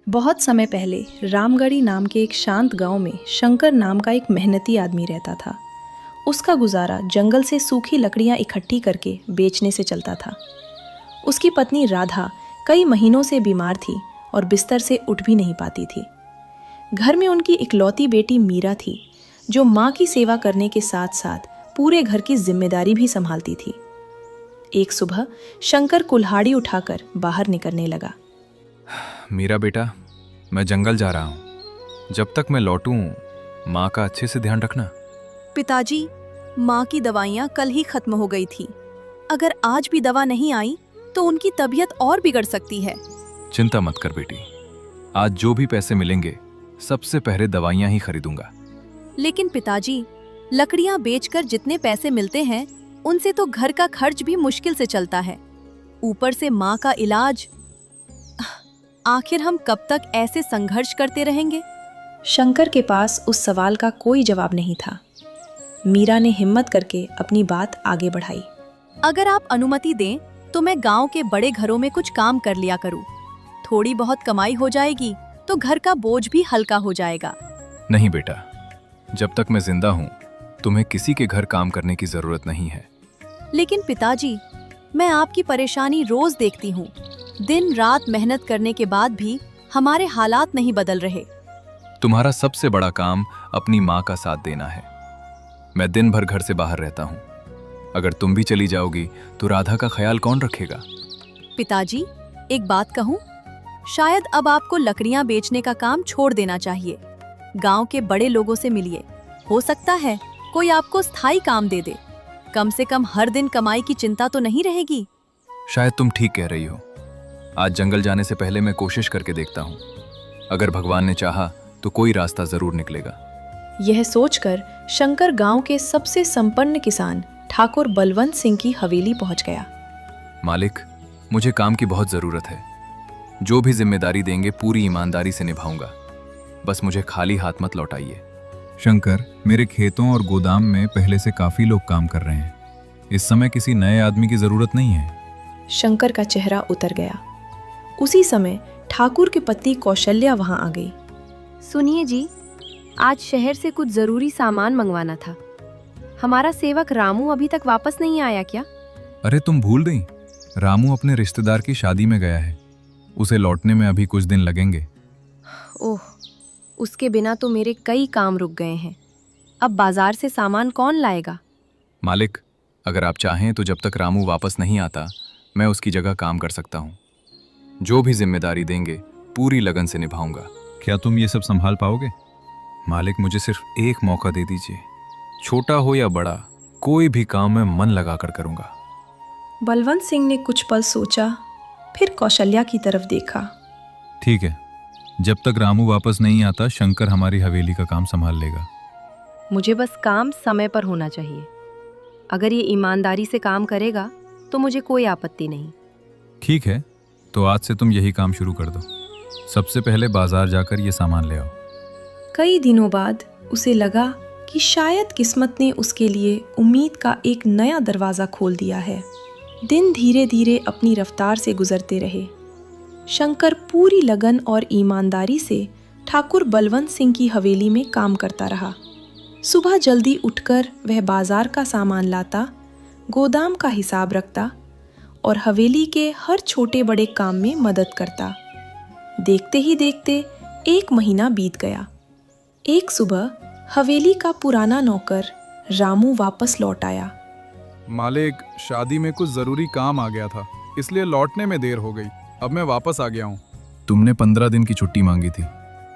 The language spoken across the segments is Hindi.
बहुत समय पहले रामगढ़ी नाम के एक शांत गांव में शंकर नाम का एक मेहनती आदमी रहता था। उसका गुजारा जंगल से सूखी लकड़ियां इकट्ठी करके बेचने से चलता था। उसकी पत्नी राधा कई महीनों से बीमार थी और बिस्तर से उठ भी नहीं पाती थी। घर में उनकी इकलौती बेटी मीरा थी, जो माँ की सेवा करने के साथ साथ पूरे घर की जिम्मेदारी भी संभालती थी। एक सुबह शंकर कुल्हाड़ी उठाकर बाहर निकलने लगा। मीरा बेटा, मैं जंगल जा रहा हूँ। जब तक मैं लौटूं, माँ का अच्छे से ध्यान रखना। पिताजी, माँ की दवाइयाँ कल ही खत्म हो गई थी। अगर आज भी दवा नहीं आई तो उनकी तबीयत और बिगड़ सकती है। चिंता मत कर बेटी, आज जो भी पैसे मिलेंगे सबसे पहले दवाइयाँ ही खरीदूंगा। लेकिन पिताजी, लकड़ियाँ बेचकर जितने पैसे मिलते हैं उनसे तो घर का खर्च भी मुश्किल से चलता है, ऊपर से माँ का इलाज। आखिर हम कब तक ऐसे संघर्ष करते रहेंगे? शंकर के पास उस सवाल का कोई जवाब नहीं था। मीरा ने हिम्मत करके अपनी बात आगे बढ़ाई। अगर आप अनुमति दें तो मैं गांव के बड़े घरों में कुछ काम कर लिया करूं। थोड़ी बहुत कमाई हो जाएगी तो घर का बोझ भी हल्का हो जाएगा। नहीं बेटा, जब तक मैं जिंदा हूँ तुम्हें किसी के घर काम करने की जरूरत नहीं है। लेकिन पिताजी, मैं आपकी परेशानी रोज देखती हूँ। दिन रात मेहनत करने के बाद भी हमारे हालात नहीं बदल रहे। तुम्हारा सबसे बड़ा काम अपनी माँ का साथ देना है। मैं दिन भर घर से बाहर रहता हूँ। अगर तुम भी चली जाओगी तो राधा का ख्याल कौन रखेगा? पिताजी, एक बात कहूँ, शायद अब आपको लकड़ियाँ बेचने का काम छोड़ देना चाहिए। गांव के बड़े लोगों से मिलिए, हो सकता है कोई आपको स्थायी काम दे दे। कम से कम हर दिन कमाई की चिंता तो नहीं रहेगी। शायद तुम ठीक कह रही हो। आज जंगल जाने से पहले मैं कोशिश करके देखता हूँ। अगर भगवान ने चाहा तो कोई रास्ता जरूर निकलेगा। यह सोचकर शंकर गांव के सबसे संपन्न किसान ठाकुर बलवंत सिंह की हवेली पहुंच गया। मालिक, मुझे काम की बहुत जरूरत है। जो भी जिम्मेदारी देंगे पूरी ईमानदारी से निभाऊंगा। बस मुझे खाली हाथ मत लौटाइए। शंकर, मेरे खेतों और गोदाम में पहले से काफी लोग काम कर रहे हैं। इस समय किसी नए आदमी की जरूरत नहीं है। शंकर का चेहरा उतर गया। उसी समय ठाकुर की पत्नी कौशल्या वहां आ गई। सुनिए जी, आज शहर से कुछ जरूरी सामान मंगवाना था। हमारा सेवक रामू अभी तक वापस नहीं आया क्या? अरे तुम भूल गई, रामू अपने रिश्तेदार की शादी में गया है। उसे लौटने में अभी कुछ दिन लगेंगे। ओह, उसके बिना तो मेरे कई काम रुक गए हैं। अब बाजार से सामान कौन लाएगा? मालिक, अगर आप चाहें तो जब तक रामू वापस नहीं आता मैं उसकी जगह काम कर सकता हूँ। जो भी जिम्मेदारी देंगे पूरी लगन से निभाऊंगा। क्या तुम ये सब संभाल पाओगे? मालिक, मुझे सिर्फ एक मौका दे दीजिए। छोटा हो या बड़ा, कोई भी काम मैं मन लगाकर करूंगा। बलवंत सिंह ने कुछ पल सोचा, फिर कौशल्या की तरफ देखा। ठीक है, जब तक रामू वापस नहीं आता शंकर हमारी हवेली का काम संभाल लेगा। मुझे बस काम समय पर होना चाहिए। अगर ये ईमानदारी से काम करेगा तो मुझे कोई आपत्ति नहीं। ठीक है, तो आज से तुम यही काम शुरू कर दो। सबसे पहले बाजार जाकर ये सामान ले आओ। कई दिनों बाद उसे लगा कि शायद किस्मत ने उसके लिए उम्मीद का एक नया दरवाज़ा खोल दिया है। दिन धीरे धीरे अपनी रफ्तार से गुजरते रहे। शंकर पूरी लगन और ईमानदारी से ठाकुर बलवंत सिंह की हवेली में काम करता रहा। सुबह जल्दी उठकर वह बाजार का सामान लाता, गोदाम का हिसाब रखता और हवेली के हर छोटे बड़े काम में मदद करता। देखते ही देखते 1 महीना बीत गया। एक सुबह हवेली का पुराना नौकर रामू वापस लौट आया। मालिक, शादी में कुछ जरूरी काम आ गया था, इसलिए लौटने में देर हो गई। अब मैं वापस आ गया हूँ। तुमने 15 दिन की छुट्टी मांगी थी,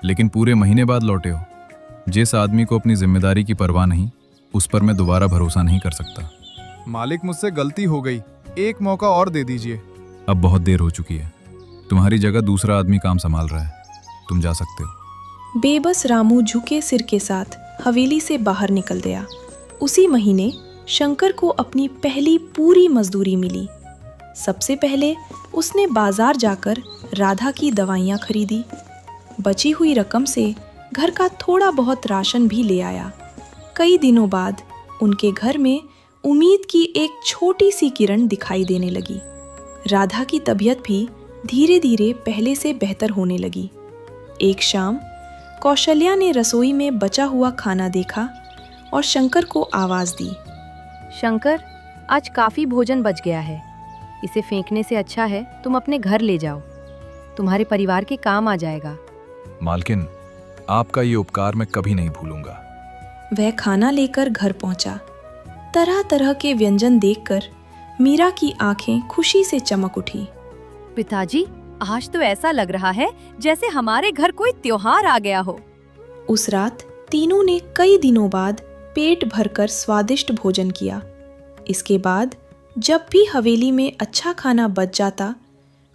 लेकिन पूरे महीने बाद लौटे हो। जिस आदमी को अपनी जिम्मेदारी की परवाह नहीं, उस पर मैं दोबारा भरोसा नहीं कर सकता। मालिक, मुझसे गलती हो गई, एक मौका और दे दीजिए। अब बहुत देर हो चुकी है। तुम्हारी जगह दूसरा आदमी काम संभाल रहा है। तुम जा सकते हो। बेबस रामू झुके सिर के साथ हवेली से बाहर निकल गया। उसी महीने शंकर को अपनी पहली पूरी मजदूरी मिली। सबसे पहले उसने बाजार जाकर राधा की दवाइयाँ खरीदी। बची हुई रकम से घर का थोड़ा बहुत राशन भी ले आया। कई दिनों बाद उनके घर में उम्मीद की एक छोटी सी किरण दिखाई देने लगी। राधा की तबीयत भी धीरे धीरे पहले से बेहतर होने लगी। एक शाम कौशल्या ने रसोई में बचा हुआ खाना देखा और शंकर को आवाज दी। शंकर, आज काफी भोजन बच गया है। इसे फेंकने से अच्छा है तुम अपने घर ले जाओ। तुम्हारे परिवार के काम आ जाएगा। मालकिन, आपका ये उपकार मैं कभी नहीं भूलूंगा। वह खाना लेकर घर पहुंचा। तरह तरह के व्यंजन देखकर मीरा की आंखें खुशी से चमक उठी। पिताजी, आज तो ऐसा लग रहा है जैसे हमारे घर कोई त्योहार आ गया हो। उस रात तीनों ने कई दिनों बाद पेट भरकर स्वादिष्ट भोजन किया। इसके बाद जब भी हवेली में अच्छा खाना बच जाता,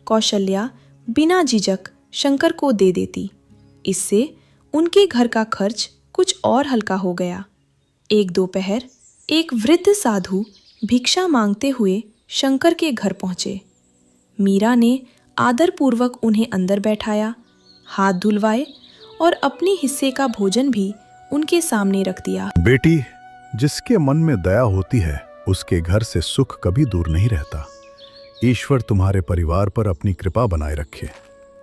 कौशल्या बिना झिझक शंकर को दे देती। इससे उनके घर का खर्च कुछ और हल्का हो गया। एक दोपहर एक वृद्ध साधु भिक्षा मांगते हुए शंकर के घर पहुंचे। मीरा ने आदरपूर्वक उन्हें अंदर बैठाया, हाथ धुलवाए और अपने हिस्से का भोजन भी उनके सामने रख दिया। बेटी, जिसके मन में दया होती है उसके घर से सुख कभी दूर नहीं रहता। ईश्वर तुम्हारे परिवार पर अपनी कृपा बनाए रखे।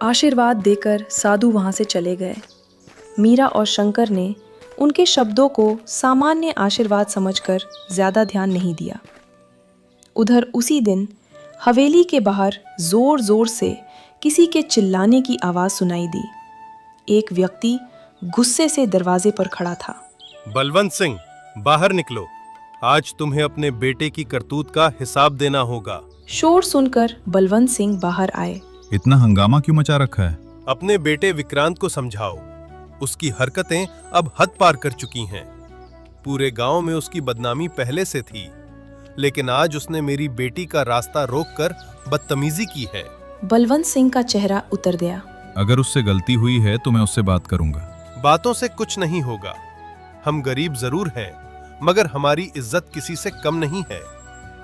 आशीर्वाद देकर साधु वहां से चले गए। मीरा और शंकर ने उनके शब्दों को सामान्य आशीर्वाद समझकर ज्यादा ध्यान नहीं दिया। उधर उसी दिन हवेली के बाहर जोर जोर से किसी के चिल्लाने की आवाज सुनाई दी। एक व्यक्ति गुस्से से दरवाजे पर खड़ा था। बलवंत सिंह, बाहर निकलो। आज तुम्हें अपने बेटे की करतूत का हिसाब देना होगा। शोर सुनकर बलवंत सिंह बाहर आए। इतना हंगामा क्यों मचा रखा है? अपने बेटे विक्रांत को समझाओ। उसकी हरकतें अब हद पार कर चुकी हैं। पूरे गांव में उसकी बदनामी पहले से थी, लेकिन आज उसने मेरी बेटी का रास्ता रोककर बदतमीजी की है। बलवंत सिंह का चेहरा उतर गया। अगर उससे गलती हुई है तो मैं उससे बात करूंगा। बातों से कुछ नहीं होगा। हम गरीब जरूर हैं, मगर हमारी इज्जत किसी से कम नहीं है।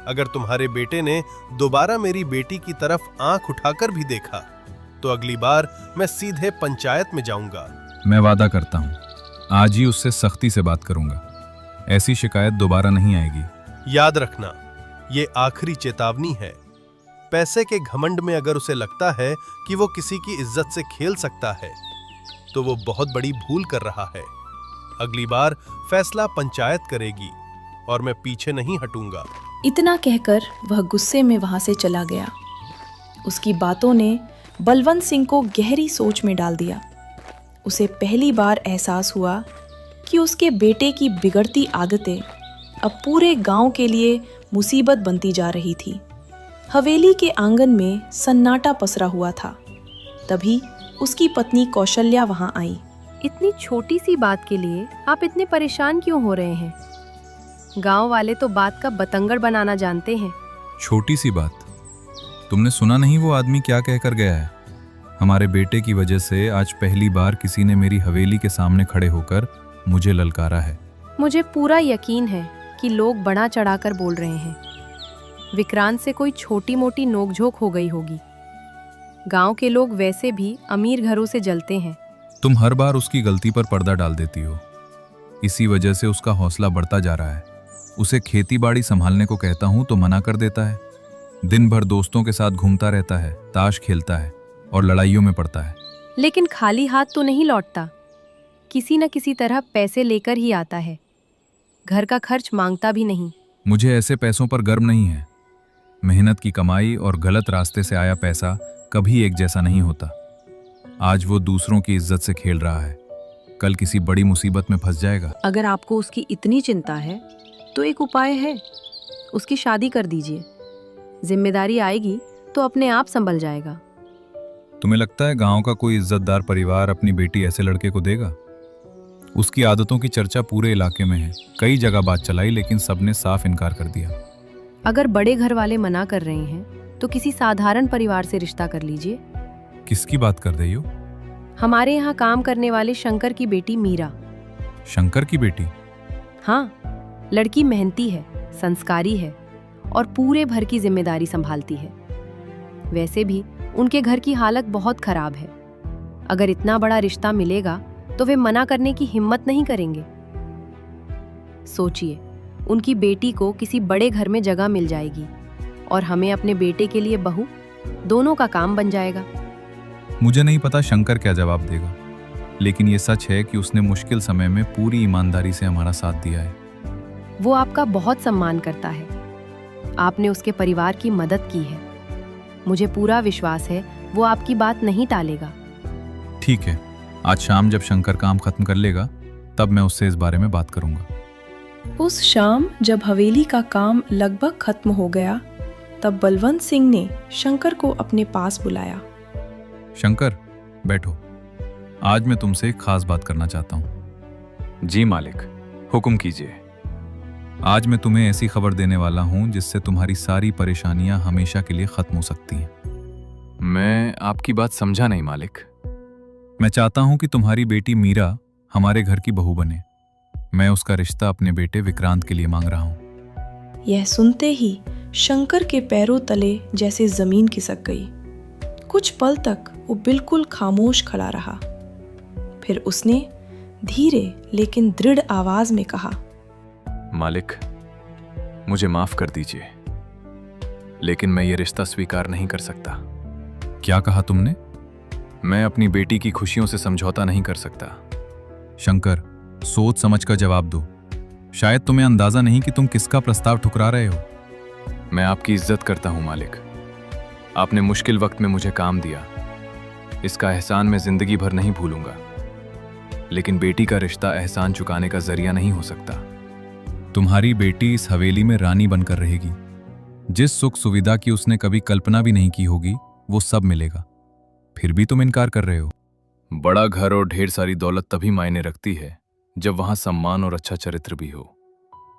अगर तुम्हारे बेटे ने दोबारा मेरी बेटी की तरफ आंख उठाकर भी देखा तो अगली बार मैं सीधे पंचायत में जाऊंगा। मैं वादा करता हूँ, आज ही उससे सख्ती से बात करूंगा। ऐसी शिकायत दोबारा नहीं आएगी। याद रखना, ये आखिरी चेतावनी है। पैसे के घमंड में अगर उसे लगता है कि वो किसी की इज्जत से खेल सकता है तो वो बहुत बड़ी भूल कर रहा है। अगली बार फैसला पंचायत करेगी और मैं पीछे नहीं हटूंगा। इतना कहकर वह गुस्से में वहां से चला गया। उसकी बातों ने बलवंत सिंह को गहरी सोच में डाल दिया। उसे पहली बार एहसास हुआ कि उसके बेटे की बिगड़ती आदतें अब पूरे गांव के लिए मुसीबत बनती जा रही थी। हवेली के आंगन में सन्नाटा पसरा हुआ था। तभी उसकी पत्नी कौशल्या वहां आई। इतनी छोटी सी बात के लिए आप इतने परेशान क्यों हो रहे हैं? गांव वाले तो बात का बतंगड़ बनाना जानते हैं। छोटी सी बात? तुमने सुना नहीं वो आदमी क्या कहकर गया है? हमारे बेटे की वजह से आज पहली बार किसी ने मेरी हवेली के सामने खड़े होकर मुझे ललकारा है। मुझे पूरा यकीन है कि लोग बढ़ा चढ़ाकर बोल रहे हैं। विक्रांत से कोई छोटी मोटी नोकझोंक हो गई होगी। गांव के लोग वैसे भी अमीर घरों से जलते हैं। तुम हर बार उसकी गलती पर पर्दा डाल देती हो। इसी वजह से उसका हौसला बढ़ता जा रहा है। उसे खेती बाड़ी संभालने को कहता हूं तो मना कर देता है। दिन भर दोस्तों के साथ घूमता रहता है, ताश खेलता है और लड़ाइयों में पड़ता है। लेकिन खाली हाथ तो नहीं लौटता। किसी न किसी तरह पैसे लेकर ही आता है। घर का खर्च मांगता भी नहीं। मुझे ऐसे पैसों पर गर्व नहीं है। मेहनत की कमाई और गलत रास्ते से आया पैसा कभी एक जैसा नहीं होता। आज वो दूसरों की इज्जत से खेल रहा है, कल किसी बड़ी मुसीबत में फंस जाएगा। अगर आपको उसकी इतनी चिंता है तो एक उपाय है, उसकी शादी कर दीजिए। जिम्मेदारी आएगी तो अपने आप संभल जाएगा। तुम्हें लगता है गांव का कोई इज्जतदार परिवार अपनी बेटी ऐसे लड़के को देगा? उसकी आदतों की चर्चा पूरे इलाके में है। कई जगह बात चलाई लेकिन सबने साफ इनकार कर दिया। अगर बड़े घर वाले मना कर रहे हैं तो किसी साधारण परिवार से रिश्ता कर लीजिए। किसकी बात कर रही हो? हमारे यहाँ काम करने वाले शंकर की बेटी मीरा। शंकर की बेटी? हाँ, लड़की मेहनती है, संस्कारी है और पूरे भर की जिम्मेदारी संभालती है। वैसे भी उनके घर की हालत बहुत खराब है। अगर इतना बड़ा रिश्ता मिलेगा तो वे मना करने की हिम्मत नहीं करेंगे। सोचिए, उनकी बेटी को किसी बड़े घर में जगह मिल जाएगी और हमें अपने बेटे के लिए बहू, दोनों का काम बन जाएगा। मुझे नहीं पता शंकर क्या जवाब देगा। लेकिन ये सच है कि उसने मुश्किल समय में पूरी ईमानदारी से हमारा साथ दिया है। वो आपका बहुत सम्मान करता है। आपने उसके परिवार की मदद की है। मुझे पूरा विश्वास है वो आपकी बात नहीं टालेगा। ठीक है, आज शाम जब शंकर काम खत्म कर लेगा तब मैं उससे इस बारे में बात करूंगा। उस शाम जब हवेली का काम लगभग खत्म हो गया, तब बलवंत सिंह ने शंकर को अपने पास बुलाया। शंकर, बैठो। आज मैं तुमसे एक खास बात करना चाहता हूं। जी मालिक, हुक्म कीजिए। आज मैं तुम्हें ऐसी खबर देने वाला हूं जिससे तुम्हारी सारी परेशानियां हमेशा के लिए खत्म हो सकती हैं। मैं आपकी बात समझा नहीं मालिक। मैं चाहता हूं कि तुम्हारी बेटी मीरा हमारे घर की बहू बने। मैं उसका रिश्ता अपने बेटे विक्रांत के लिए मांग रहा हूं। यह सुनते ही शंकर के पैरों तले जैसे जमीन खिसक गई। कुछ पल तक वो बिल्कुल खामोश खड़ा रहा। फिर उसने धीरे लेकिन दृढ़ आवाज में कहा, मालिक, मुझे माफ कर दीजिए, लेकिन मैं ये रिश्ता स्वीकार नहीं कर सकता। क्या कहा तुमने? मैं अपनी बेटी की खुशियों से समझौता नहीं कर सकता। शंकर, सोच समझ कर जवाब दो। शायद तुम्हें अंदाजा नहीं कि तुम किसका प्रस्ताव ठुकरा रहे हो। मैं आपकी इज्जत करता हूं मालिक। आपने मुश्किल वक्त में मुझे काम दिया, इसका एहसान मैं जिंदगी भर नहीं भूलूंगा। लेकिन बेटी का रिश्ता एहसान चुकाने का जरिया नहीं हो सकता। तुम्हारी बेटी इस हवेली में रानी बनकर रहेगी। जिस सुख सुविधा की उसने कभी कल्पना भी नहीं की होगी वो सब मिलेगा। फिर भी तुम इनकार कर रहे हो। बड़ा घर और ढेर सारी दौलत तभी मायने रखती है जब वहां सम्मान और अच्छा चरित्र भी हो।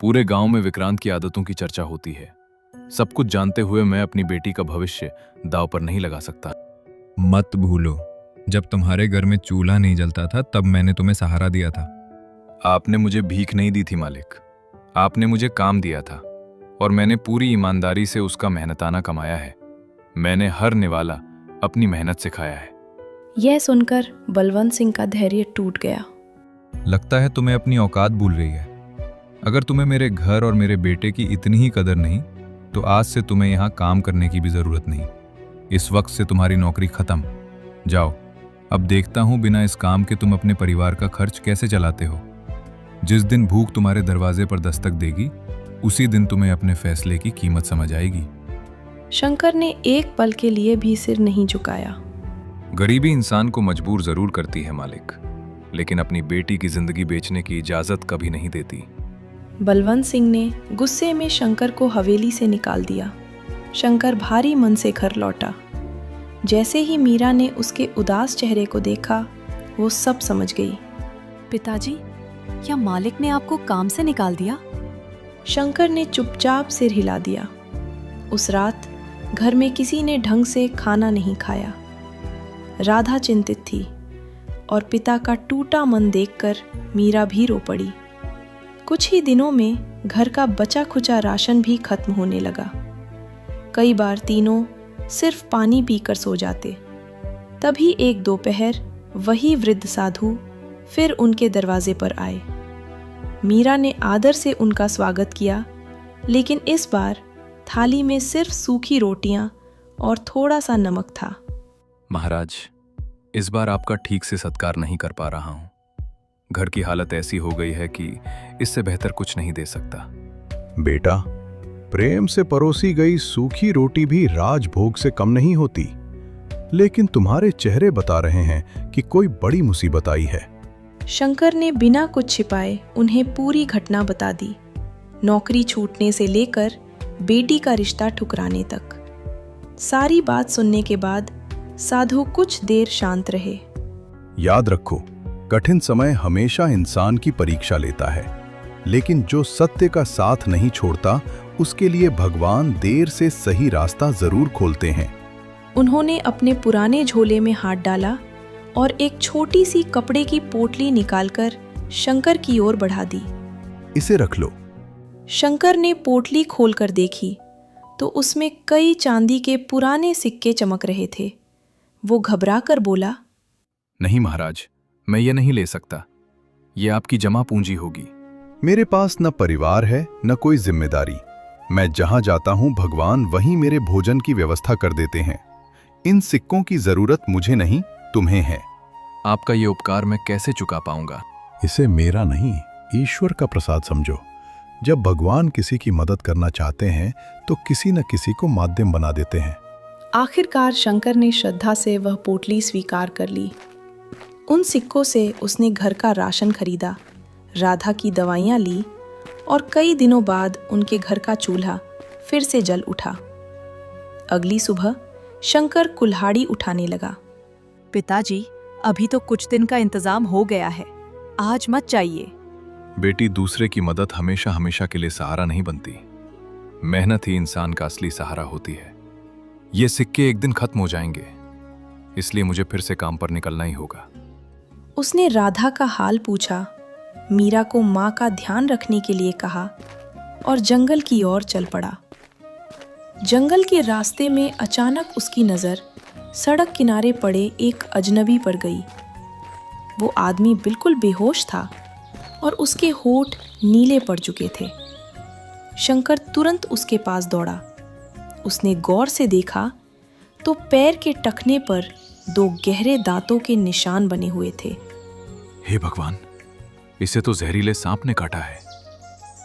पूरे गांव में विक्रांत की आदतों की चर्चा होती है। सब कुछ जानते हुए मैं अपनी बेटी का भविष्य दांव पर नहीं लगा सकता। मत भूलो, जब तुम्हारे घर में चूल्हा नहीं जलता था तब मैंने तुम्हें सहारा दिया था। आपने मुझे भीख नहीं दी थी मालिक, आपने मुझे काम दिया था और मैंने पूरी ईमानदारी से उसका मेहनताना कमाया है। मैंने हर निवाला अपनी मेहनत से खाया है। यह सुनकर बलवंत सिंह का धैर्य टूट गया। लगता है तुम्हें अपनी औकात भूल गई है। अगर तुम्हें मेरे घर और मेरे बेटे की इतनी ही कदर नहीं तो आज से तुम्हें यहाँ काम करने की भी जरूरत नहीं। इस वक्त से तुम्हारी नौकरी खत्म। जाओ, अब देखता हूं बिना इस काम के तुम अपने परिवार का खर्च कैसे चलाते हो। जिस दिन भूख तुम्हारे दरवाजे पर दस्तक देगी उसी दिन तुम्हें अपने फैसले की कीमत समझ आएगी। शंकर ने एक पल के लिए भी सिर नहीं झुकाया। गरीबी इंसान को मजबूर जरूर करती है मालिक, लेकिन अपनी बेटी की जिंदगी बेचने की इजाजत कभी नहीं देती। बलवंत सिंह ने गुस्से में शंकर को हवेली से निकाल दिया। शंकर भारी मन से घर लौटा। जैसे ही मीरा ने उसके उदास चेहरे को देखा वो सब समझ गई। पिताजी, क्या मालिक ने आपको काम से निकाल दिया? शंकर ने चुपचाप सिर हिला दिया। उस रात घर में किसी ने ढंग से खाना नहीं खाया। राधा चिंतित थी और पिता का टूटा मन देखकर मीरा भी रो पड़ी। कुछ ही दिनों में घर का बचा खुचा राशन भी खत्म होने लगा। कई बार तीनों सिर्फ पानी पीकर सो जाते। तभी एक दोपहर वही वृद्ध साधु फिर उनके दरवाजे पर आए। मीरा ने आदर से उनका स्वागत किया, लेकिन इस बार थाली में सिर्फ सूखी रोटियां और थोड़ा सा नमक था। महाराज, इस बार आपका ठीक से सत्कार नहीं कर पा रहा हूं। घर की हालत ऐसी हो गई है कि इससे बेहतर कुछ नहीं दे सकता। बेटा, प्रेम से परोसी गई सूखी रोटी भी राजभोग से कम नहीं होती। लेकिन तुम्हारे चेहरे बता रहे हैं कि कोई बड़ी मुसीबत आई है। शंकर ने बिना कुछ छिपाए उन्हें पूरी घटना बता दी, नौकरी छूटने से लेकर बेटी का रिश्ता ठुकराने तक। सारी बात सुनने के बाद साधु कुछ देर शांत रहे। याद रखो, कठिन समय हमेशा इंसान की परीक्षा लेता है, लेकिन जो सत्य का साथ नहीं छोड़ता उसके लिए भगवान देर से सही रास्ता जरूर खोलते हैं। उन्होंने अपने पुराने झोले में हाथ डाला और एक छोटी सी कपड़े की पोटली निकालकर शंकर की ओर बढ़ा दी। इसे रख लो। शंकर ने पोटली खोलकर देखी तो उसमें कई चांदी के पुराने सिक्के चमक रहे थे। वो घबराकर बोला, नहीं महाराज, मैं ये नहीं ले सकता। ये आपकी जमा पूंजी होगी। मेरे पास न परिवार है न कोई जिम्मेदारी। मैं जहां जाता हूं भगवान वहीं मेरे भोजन की व्यवस्था कर देते हैं। इन सिक्कों की जरूरत मुझे नहीं, तुम्हें है। आपका ये उपकार मैं कैसे चुका पाऊंगा? इसे मेरा नहीं, ईश्वर का प्रसाद समझो। जब भगवान किसी की मदद करना चाहते हैं तो किसी न किसी को माध्यम बना देते हैं। आखिरकार शंकर ने श्रद्धा से वह पोटली स्वीकार कर ली। उन सिक्कों से उसने घर का राशन खरीदा, राधा की दवाइयाँ ली और कई दिनों बाद उनके घर का चूल्हा फिर से जल उठा। अगली सुबह शंकर कुल्हाड़ी उठाने लगा। पिताजी, अभी तो कुछ दिन का इंतजाम हो गया है, आज मत चाहिए। बेटी, दूसरे की मदद हमेशा हमेशा के लिए सहारा नहीं बनती। मेहनत ही इंसान का असली सहारा होती है। ये सिक्के एक दिन खत्म हो जाएंगे, इसलिए मुझे फिर से काम पर निकलना ही होगा। उसने राधा का हाल पूछा, मीरा को माँ का ध्यान रखने के लिए कहा और जंगल की ओर चल पड़ा। जंगल के रास्ते में अचानक उसकी नज़र सड़क किनारे पड़े एक अजनबी पर गई। वो आदमी बिल्कुल बेहोश था और उसके होठ नीले पड़ चुके थे। शंकर तुरंत उसके पास दौड़ा। उसने गौर से देखा तो पैर के टखने पर 2 गहरे दांतों के निशान बने हुए थे। हे भगवान, इसे तो जहरीले सांप ने काटा है।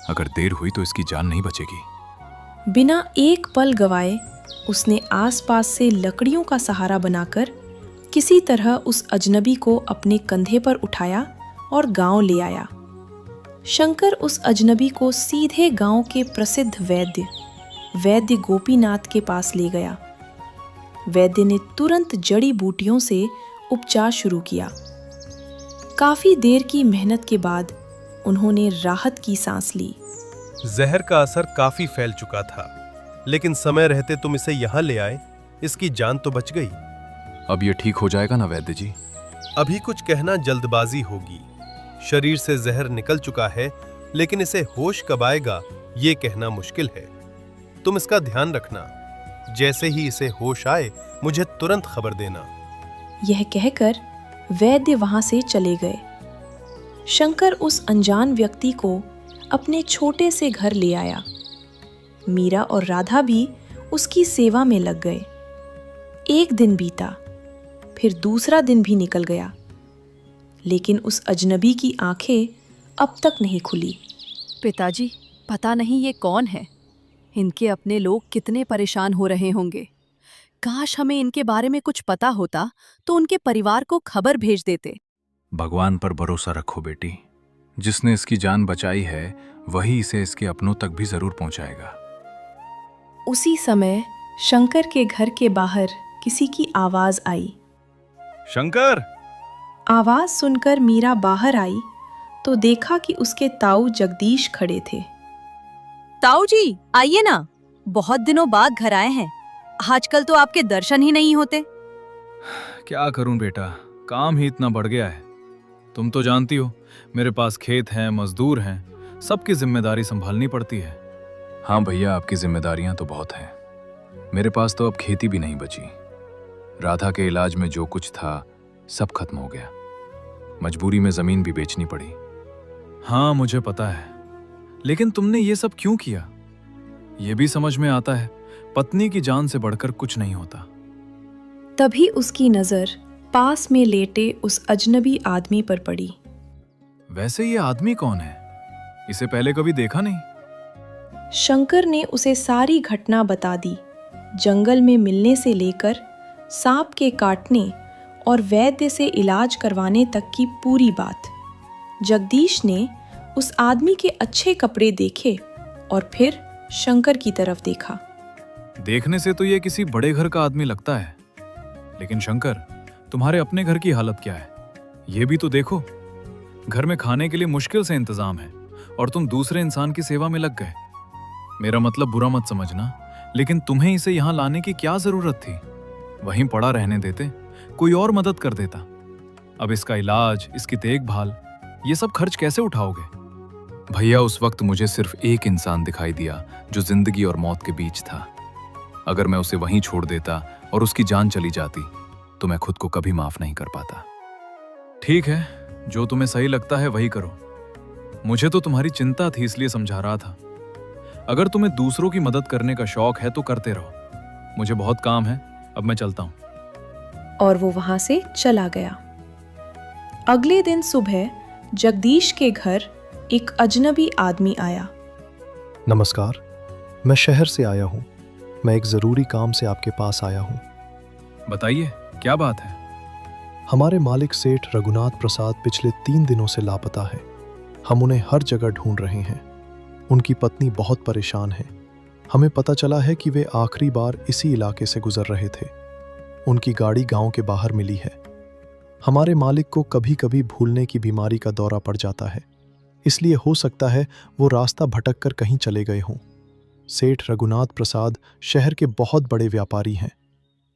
अगर देर हुई तो इसकी जान नहीं बचेगी। बिना एक पल गवाए उसने आसपास से लकड़ियों का सहारा बनाकर किसी तरह उस अजनबी को अपने कंधे पर उठाया और गांव ले आया। शंकर उस अजनबी को सीधे गांव के प्रसिद्ध वैद्य गोपीनाथ के पास ले गया। वैद्य ने तुरंत जड़ी बूटियों से उपचार शुरू किया। काफी देर की मेहनत के बाद उन्होंने राहत की सांस ली। जहर का असर काफी फैल चुका था, लेकिन समय रहते तुम इसे यहाँ ले आए, इसकी जान तो बच गई। अब ये ठीक हो जाएगा ना वैद्य जी? अभी कुछ कहना जल्दबाजी होगी। शरीर से जहर निकल चुका है, लेकिन इसे होश कब आएगा ये कहना मुश्किल है। तुम इसका ध्यान रखना। जैसे ही इसे होश आए मुझे तुरंत खबर देना। यह कहकर वैद्य वहां से चले गए। शंकर उस अनजान व्यक्ति को अपने छोटे से घर ले आया। मीरा और राधा भी उसकी सेवा में लग गए। एक दिन बीता, फिर दूसरा दिन भी निकल गया, लेकिन उस अजनबी की आंखें अब तक नहीं खुली। पिताजी, पता नहीं ये कौन है। इनके अपने लोग कितने परेशान हो रहे होंगे। काश हमें इनके बारे में कुछ पता होता तो उनके परिवार को खबर भेज देते। भगवान पर भरोसा रखो बेटी। जिसने इसकी जान बचाई है वही इसे इसके अपनों तक भी जरूर पहुंचाएगा। उसी समय शंकर के घर के बाहर किसी की आवाज आई। शंकर! आवाज सुनकर मीरा बाहर आई तो देखा कि उसके ताऊ जगदीश खड़े थे। ताऊ जी, आइए ना, बहुत दिनों बाद घर आए हैं। आजकल तो आपके दर्शन ही नहीं होते। क्या करूं बेटा, काम ही इतना बढ़ गया है। तुम तो जानती हो, मेरे पास खेत हैं, मजदूर हैं, सबकी जिम्मेदारी संभालनी पड़ती है। हाँ भैया, आपकी जिम्मेदारियां तो बहुत हैं। मेरे पास तो अब खेती भी नहीं बची। राधा के इलाज में जो कुछ था सब खत्म हो गया। मजबूरी में जमीन भी बेचनी पड़ी। हाँ मुझे पता है, लेकिन तुमने ये सब क्यों किया? ये भी समझ में आता है, पत्नी की जान से बढ़कर कुछ नहीं होता। तभी उसकी नजर पास में लेटे उस अजनबी आदमी पर पड़ी। वैसे ये आदमी कौन है? इसे पहले कभी देखा नहीं। शंकर ने उसे सारी घटना बता दी, जंगल में मिलने से लेकर सांप के काटने और वैद्य से इलाज करवाने तक की पूरी बात। जगदीश ने उस आदमी के अच्छे कपड़े देखे और फिर शंकर की तरफ देखा। देखने से तो ये किसी बड़े घर का आदमी लगता है, लेकिन शंकर, तुम्हारे अपने घर की हालत क्या है ये भी तो देखो। घर में खाने के लिए मुश्किल से इंतजाम है और तुम दूसरे इंसान की सेवा में लग गए। मेरा मतलब बुरा मत समझना, लेकिन तुम्हें इसे यहाँ लाने की क्या जरूरत थी? वहीं पड़ा रहने देते, कोई और मदद कर देता। अब इसका इलाज, इसकी देखभाल, ये सब खर्च कैसे उठाओगे? भैया, उस वक्त मुझे सिर्फ एक इंसान दिखाई दिया जो जिंदगी और मौत के बीच था। अगर मैं उसे वहीं छोड़ देता और उसकी जान चली जाती तो मैं खुद को कभी माफ नहीं कर पाता। ठीक है, जो तुम्हें सही लगता है वही करो। मुझे तो तुम्हारी चिंता थी इसलिए समझा रहा था। अगर तुम्हें दूसरों की मदद करने का शौक है तो करते रहो। मुझे बहुत काम है, अब मैं चलता हूँ। और वो वहां से चला गया। अगले दिन सुबह जगदीश के घर एक अजनबी आदमी आया। नमस्कार, मैं शहर से आया हूँ। मैं एक ज़रूरी काम से आपके पास आया हूँ। बताइए, क्या बात है? हमारे मालिक सेठ रघुनाथ प्रसाद पिछले 3 दिनों से लापता है। हम उन्हें हर जगह ढूंढ रहे हैं। उनकी पत्नी बहुत परेशान है। हमें पता चला है कि वे आखिरी बार इसी इलाके से गुजर रहे थे। उनकी गाड़ी गांव के बाहर मिली है। हमारे मालिक को कभी कभी भूलने की बीमारी का दौरा पड़ जाता है, इसलिए हो सकता है वो रास्ता भटक कर कहीं चले गए हों। सेठ रघुनाथ प्रसाद शहर के बहुत बड़े व्यापारी हैं।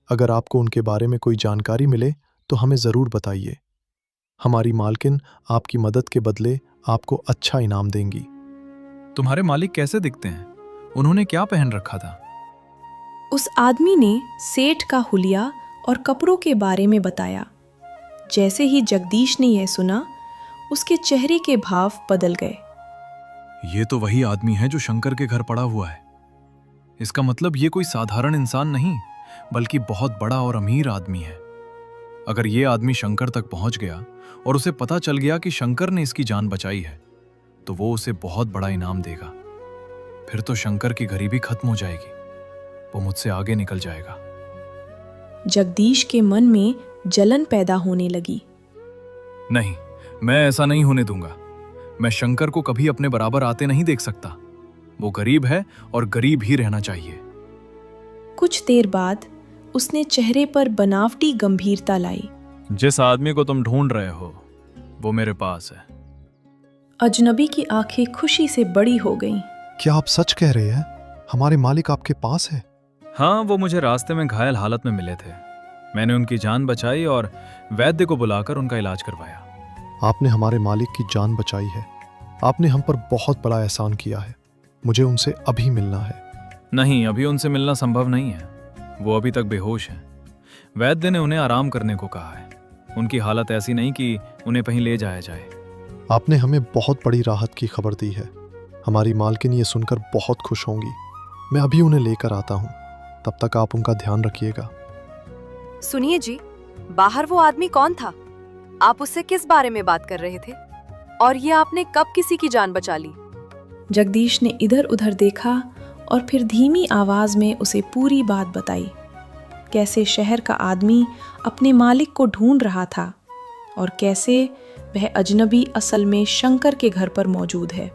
अगर आपको उनके बारे में कोई जानकारी मिले तो हमें ज़रूर बताइए। हमारी मालकिन आपकी मदद के बदले आपको अच्छा इनाम देंगी। तुम्हारे मालिक कैसे दिखते हैं? उन्होंने क्या पहन रखा था? उस आदमी ने सेठ का हुलिया और कपड़ों के बारे में बताया। जैसे ही जगदीश ने यह सुना, उसके चेहरे के भाव बदल गए। ये तो वही आदमी है जो शंकर के घर पड़ा हुआ है। इसका मतलब ये कोई साधारण इंसान नहीं, बल्कि बहुत बड़ा और अमीर आदमी है। अगर ये आदमी शंकर तक पहुंच गया और उसे पता चल गया कि शंकर ने इसकी जान बचाई है, तो वो उसे बहुत बड़ा इनाम देगा। फिर तो शंकर की गरीबी खत्म हो जाएगी। वो मुझसे आगे निकल जाएगा। जगदीश के मन में जलन पैदा होने लगी। नहीं, मैं ऐसा नहीं होने दूंगा। मैं शंकर को कभी अपने बराबर आते नहीं देख सकता। वो गरीब है और गरीब ही रहना चाहिए। कुछ देर बाद उसने चेहरे पर बनावटी गंभीरता लाई। जिस आदमी को तुम ढूंढ रहे हो, वो मेरे पास है। अजनबी की आंखें खुशी से बड़ी हो गईं। क्या आप सच कह रहे हैं? हमारे मालिक आपके पास है? हाँ, वो मुझे रास्ते में घायल हालत में मिले थे। मैंने उनकी जान बचाई और वैद्य को बुलाकर उनका इलाज करवाया। आपने हमारे मालिक की जान बचाई है। आपने हम पर बहुत बड़ा एहसान किया है। मुझे उनसे अभी मिलना है। नहीं, अभी उनसे मिलना संभव नहीं है। वो अभी तक बेहोश हैं। वैद्य ने उन्हें आराम करने को कहा है। उनकी हालत ऐसी नहीं कि उन्हें कहीं ले जाया जाए। आपने हमें बहुत बड़ी राहत की खबर दी है। हमारी मालकिन ये सुनकर बहुत खुश होंगी। मैं अभी उन्हें लेकर आता हूँ। तब तक आप उनका ध्यान रखिएगा। सुनिए जी, बाहर वो आदमी कौन था? आप उससे किस बारे में बात कर रहे थे? और ये आपने कब किसी की जान बचा ली? जगदीश ने इधर उधर देखा और फिर धीमी आवाज में उसे पूरी बात बताई। कैसे शहर का आदमी अपने मालिक को ढूंढ रहा था और कैसे वह अजनबी असल में शंकर के घर पर मौजूद है।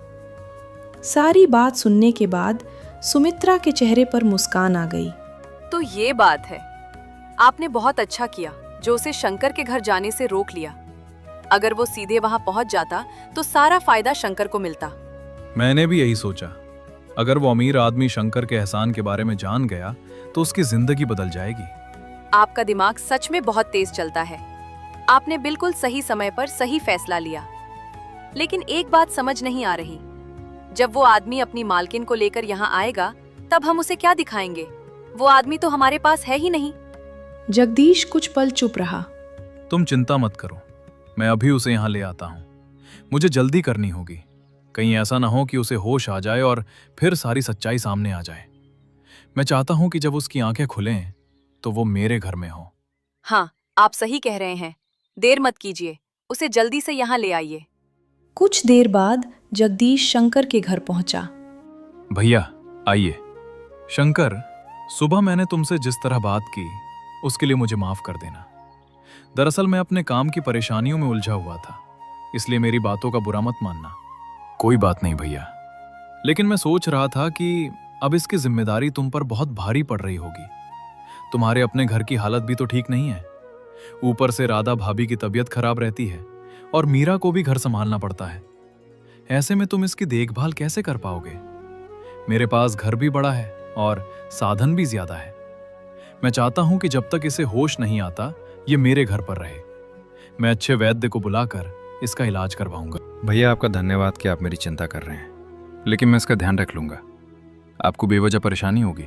सारी बात सुनने के बाद सुमित्रा के चेहरे पर मुस्कान आ गई। तो ये बात है। आपने बहुत अच्छा किया जो उसे शंकर के घर जाने से रोक लिया। अगर वो सीधे वहां पहुंच जाता तो सारा फायदा शंकर को मिलता। मैंने भी यही सोचा। अगर वो अमीर आदमी शंकर के एहसान के बारे में जान गया तो उसकी जिंदगी बदल जाएगी। आपका दिमाग सच में बहुत तेज चलता है। आपने बिल्कुल सही समय पर सही फैसला लिया। लेकिन एक बात समझ नहीं आ रही, जब वो आदमी अपनी मालकिन को लेकर यहाँ आएगा तब हम उसे क्या दिखाएंगे? वो आदमी तो हमारे पास है ही नहीं। जगदीश कुछ पल चुप रहा। तुम चिंता मत करो, मैं अभी उसे यहाँ ले आता हूँ। मुझे जल्दी करनी होगी। कहीं ऐसा ना हो कि उसे होश आ जाए और फिर सारी सच्चाई सामने आ जाए। मैं चाहता हूँ कि जब उसकी आंखें खुलें तो वो मेरे घर में हो। हाँ, आप सही कह रहे हैं। देर मत कीजिए, उसे जल्दी से यहाँ ले आइए। कुछ देर बाद जगदीश शंकर के घर पहुंचा। भैया आइए। शंकर, सुबह मैंने तुमसे जिस तरह बात की उसके लिए मुझे माफ कर देना। दरअसल मैं अपने काम की परेशानियों में उलझा हुआ था, इसलिए मेरी बातों का बुरा मत मानना। कोई बात नहीं भैया, लेकिन मैं सोच रहा था कि अब इसकी जिम्मेदारी तुम पर बहुत भारी पड़ रही होगी। तुम्हारे अपने घर की हालत भी तो ठीक नहीं है। ऊपर से राधा भाभी की तबीयत खराब रहती है और मीरा को भी घर संभालना पड़ता है। ऐसे में तुम इसकी देखभाल कैसे कर पाओगे? मेरे पास घर भी बड़ा है और साधन भी ज्यादा है। मैं चाहता हूं कि जब तक इसे होश नहीं आता ये मेरे घर पर रहे। मैं अच्छे वैद्य को बुलाकर इसका इलाज करवाऊंगा। भैया आपका धन्यवाद कि आप मेरी चिंता कर रहे हैं, लेकिन मैं इसका ध्यान रख लूंगा। आपको बेवजह परेशानी होगी।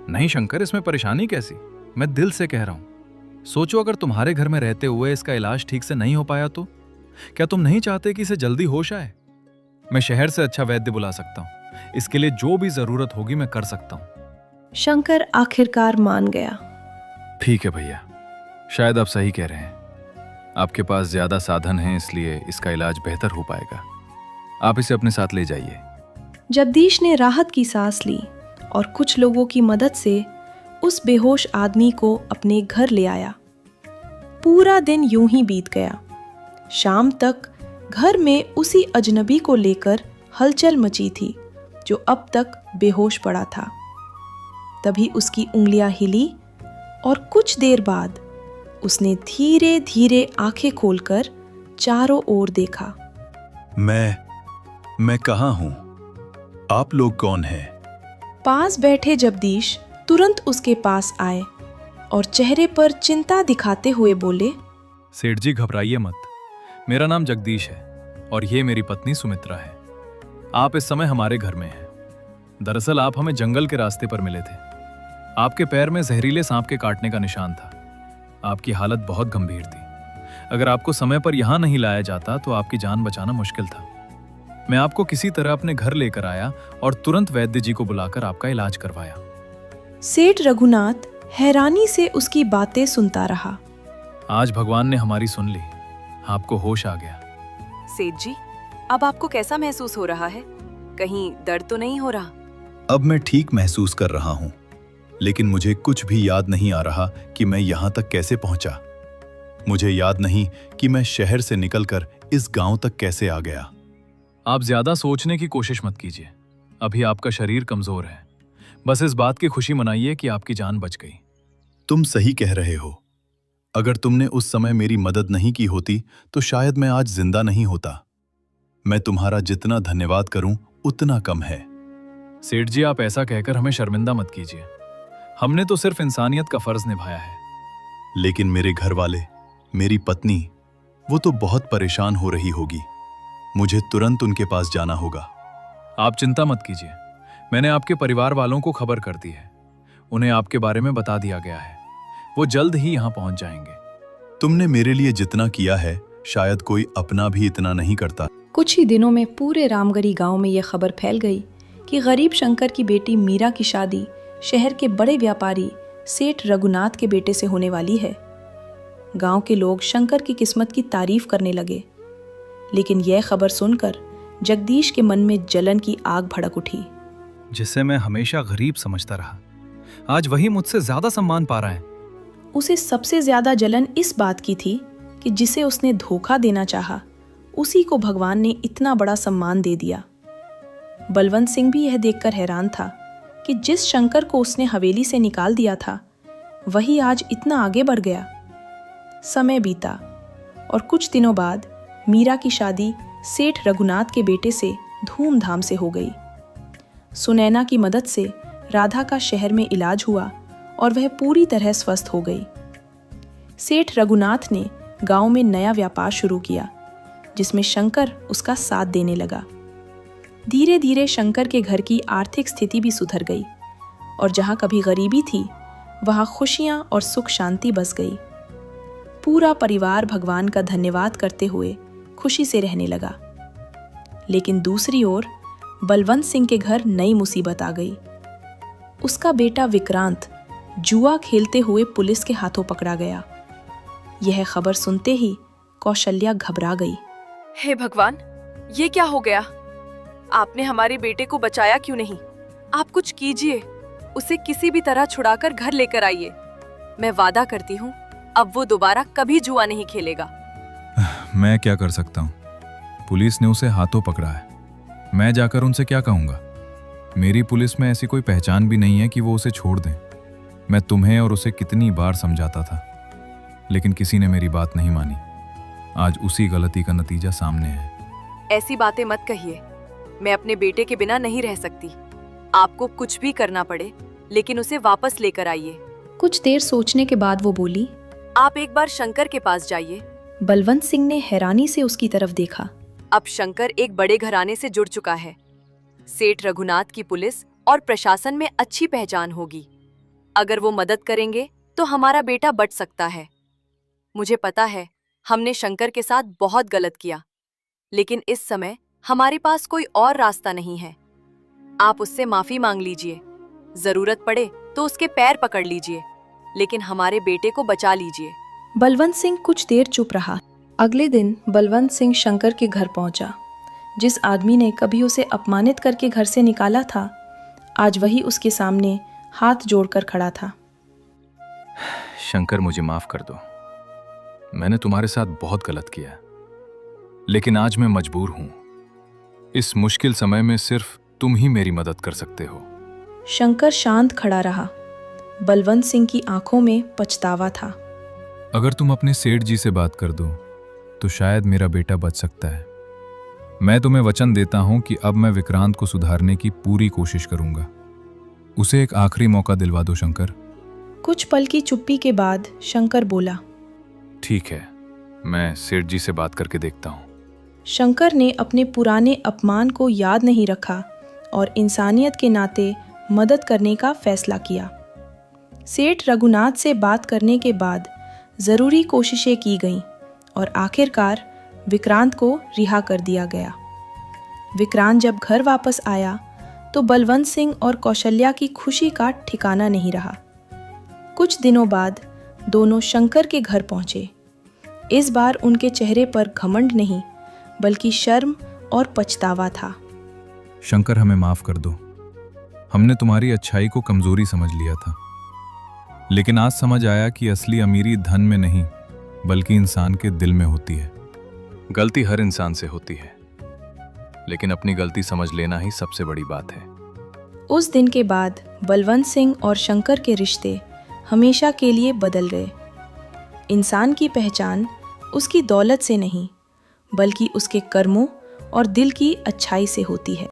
नहीं शंकर, इसमें परेशानी कैसी? मैं दिल से कह रहा हूं। सोचो, अगर तुम्हारे घर में रहते हुए इसका इलाज ठीक से नहीं हो पाया तो क्या तुम नहीं चाहते कि इसे जल्दी होश आए? मैं शहर से अच्छा वैद्य बुला सकता हूं। इसके लिए जो भी जरूरत होगी मैं कर सकता हूं। शंकर आखिरकार मान गया। ठीक है भैया, शायद आप सही कह रहे हैं। आपके पास ज्यादा साधन हैं, इसलिए इसका इलाज बेहतर हो पाएगा। आप इसे अपने साथ ले जाइए। जगदीश ने राहत की सांस ली और कुछ लोगों की मदद से उस बेहोश आदमी को अपने घर ले आया। पूरा दिन यूं ही बीत गया। शाम तक घर में उसी अजनबी को लेकर हलचल मची थी जो अब तक बेहोश पड़ा था। तभी उसकी उंगलियां हिली और कुछ देर बाद उसने धीरे धीरे आंखें खोलकर चारों ओर देखा। मैं कहाँ हूँ? आप लोग कौन हैं? पास बैठे जगदीश तुरंत उसके पास आए और चेहरे पर चिंता दिखाते हुए बोले, सेठ जी घबराइए मत। मेरा नाम जगदीश है और ये मेरी पत्नी सुमित्रा है। आप इस समय हमारे घर में हैं। दरअसल आप हमें जंगल के रास्ते पर मिले थे। आपके पैर में जहरीले सांप के काटने का निशान था। आपकी हालत बहुत गंभीर थी। अगर आपको समय पर यहां नहीं लाया जाता तो आपकी जान बचाना मुश्किल था। मैं आपको किसी तरह अपने घर लेकर आया और तुरंत वैद्य जी को बुलाकर आपका इलाज करवाया। सेठ रघुनाथ हैरानी से उसकी बातें सुनता रहा। आज भगवान ने हमारी सुन ली। आपको होश आ गया। सेठ जी, अब आपको कैसा महसूस हो रहा है? कहीं दर्द तो नहीं हो रहा? अब मैं ठीक महसूस कर रहा हूँ, लेकिन मुझे कुछ भी याद नहीं आ रहा कि मैं यहाँ तक कैसे पहुँचा। मुझे याद नहीं कि मैं शहर से निकलकर इस गांव तक कैसे आ गया। आप ज्यादा सोचने की कोशिश मत कीजिए। अभी आपका शरीर कमजोर है। बस इस बात की खुशी मनाइए कि आपकी जान बच गई। तुम सही कह रहे हो। अगर तुमने उस समय मेरी मदद नहीं की होती तो शायद मैं आज जिंदा नहीं होता। मैं तुम्हारा जितना धन्यवाद करूं उतना कम है। सेठ जी, आप ऐसा कहकर हमें शर्मिंदा मत कीजिए। हमने तो सिर्फ इंसानियत का फर्ज निभाया है। लेकिन मेरे घर वाले, मेरी पत्नी, वो तो बहुत परेशान हो रही होगी। मुझे तुरंत उनके पास जाना होगा। आप चिंता मत कीजिए। मैंने आपके परिवार वालों को खबर कर दी है। उन्हें आपके बारे में बता दिया गया है। वो जल्द ही यहाँ पहुंच जाएंगे। तुमने मेरे लिए जितना किया है शायद कोई अपना भी इतना नहीं करता। कुछ ही दिनों में पूरे रामगढ़ी गांव में यह खबर फैल गई कि गरीब शंकर की बेटी मीरा की शादी शहर के बड़े व्यापारी सेठ रघुनाथ के बेटे से होने वाली है। गांव के लोग शंकर की किस्मत की तारीफ करने लगे, लेकिन यह खबर सुनकर जगदीश के मन में जलन की आग भड़क उठी। जिसे मैं हमेशा गरीब समझता रहा, आज वही मुझसे ज्यादा सम्मान पा रहा है। उसे सबसे ज्यादा जलन इस बात की थी कि जिसे उसने धोखा देना चाहा, उसी को भगवान ने इतना बड़ा सम्मान दे दिया। बलवंत सिंह भी यह देखकर हैरान था कि जिस शंकर को उसने हवेली से निकाल दिया था, वही आज इतना आगे बढ़ गया। समय बीता और कुछ दिनों बाद मीरा की शादी सेठ रघुनाथ के बेटे से धूमधाम से हो गई। सुनैना की मदद से राधा का शहर में इलाज हुआ और वह पूरी तरह स्वस्थ हो गई। सेठ रघुनाथ ने गांव में नया व्यापार शुरू किया, जिसमें शंकर उसका साथ देने लगा। धीरे धीरे शंकर के घर की आर्थिक स्थिति भी सुधर गई और जहां कभी गरीबी थी, वहां खुशियां और सुख शांति बस गई। पूरा परिवार भगवान का धन्यवाद करते हुए खुशी से रहने लगा। लेकिन दूसरी ओर बलवंत सिंह के घर नई मुसीबत आ गई। उसका बेटा विक्रांत जुआ खेलते हुए पुलिस के हाथों पकड़ा गया। यह खबर सुनते ही कौशल्या घबरा गई। हे भगवान, ये क्या हो गया? आपने हमारे बेटे को बचाया क्यों नहीं? आप कुछ कीजिए, उसे किसी भी तरह छुड़ाकर घर लेकर आइए। मैं वादा करती हूँ, अब वो दोबारा कभी जुआ नहीं खेलेगा। मैं क्या कर सकता हूँ? पुलिस ने उसे हाथों पकड़ा है। मैं जाकर उनसे क्या कहूँगा? मेरी पुलिस में ऐसी कोई पहचान भी नहीं है कि वो उसे छोड़ दें। मैं तुम्हें और उसे कितनी बार समझाता था, लेकिन किसी ने मेरी बात नहीं मानी। आज उसी गलती का नतीजा सामने है। ऐसी बातें मत कहिए। मैं अपने बेटे के बिना नहीं रह सकती। आपको कुछ भी करना पड़े, लेकिन उसे वापस लेकर आइए। कुछ देर सोचने के बाद वो बोली, आप एक बार शंकर के पास जाइए। बलवंत सिंह ने हैरानी से उसकी तरफ देखा। अब शंकर एक बड़े घराने से जुड़ चुका है। सेठ रघुनाथ की पुलिस और प्रशासन में अच्छी पहचान होगी। अगर वो मदद करेंगे तो हमारा बेटा बच सकता है। मुझे पता है हमने शंकर के साथ बहुत गलत किया, लेकिन इस समय हमारे पास कोई और रास्ता नहीं है। आप उससे माफी मांग लीजिए। जरूरत पड़े तो उसके पैर पकड़ लीजिए, लेकिन हमारे बेटे को बचा लीजिए। बलवंत सिंह कुछ देर चुप रहा। अगले दिन बलवंत सिंह शंकर के घर पहुंचा। जिस आदमी ने कभी उसे अपमानित करके घर से निकाला था, आज वही उसके सामने हाथ जोड़कर खड़ा था। शंकर, मुझे माफ कर दो। मैंने तुम्हारे साथ बहुत गलत किया, लेकिन आज मैं मजबूर हूं। इस मुश्किल समय में सिर्फ तुम ही मेरी मदद कर सकते हो। शंकर शांत खड़ा रहा। बलवंत सिंह की आंखों में पछतावा था। अगर तुम अपने सेठ जी से बात कर दो तो शायद मेरा बेटा बच सकता है। मैं तुम्हें वचन देता हूं कि अब मैं विक्रांत को सुधारने की पूरी कोशिश करूंगा। उसे एक आखिरी मौका दिलवा दो शंकर। कुछ पल की चुप्पी के बाद शंकर बोला, ठीक है, मैं सेठ जी से बात करके देखता हूं। शंकर ने अपने पुराने अपमान को याद नहीं रखा और इंसानियत के नाते मदद करने का फैसला किया। सेठ रघुनाथ से बात करने के बाद ज़रूरी कोशिशें की गईं और आखिरकार विक्रांत को रिहा कर दिया गया। विक्रांत जब घर वापस आया तो बलवंत सिंह और कौशल्या की खुशी का ठिकाना नहीं रहा। कुछ दिनों बाद दोनों शंकर के घर पहुंचे। इस बार उनके चेहरे पर घमंड नहीं, बल्कि शर्म और पछतावा था। शंकर, हमें माफ कर दो। हमने तुम्हारी अच्छाई को कमजोरी समझ लिया था, लेकिन आज समझ आया कि असली अमीरी धन में नहीं बल्कि इंसान के दिल में होती है। गलती हर इंसान से होती है, लेकिन अपनी गलती समझ लेना ही सबसे बड़ी बात है। उस दिन के बाद बलवंत सिंह और शंकर के रिश्ते हमेशा के लिए बदल गए। इंसान की पहचान उसकी दौलत से नहीं, बल्कि उसके कर्मों और दिल की अच्छाई से होती है।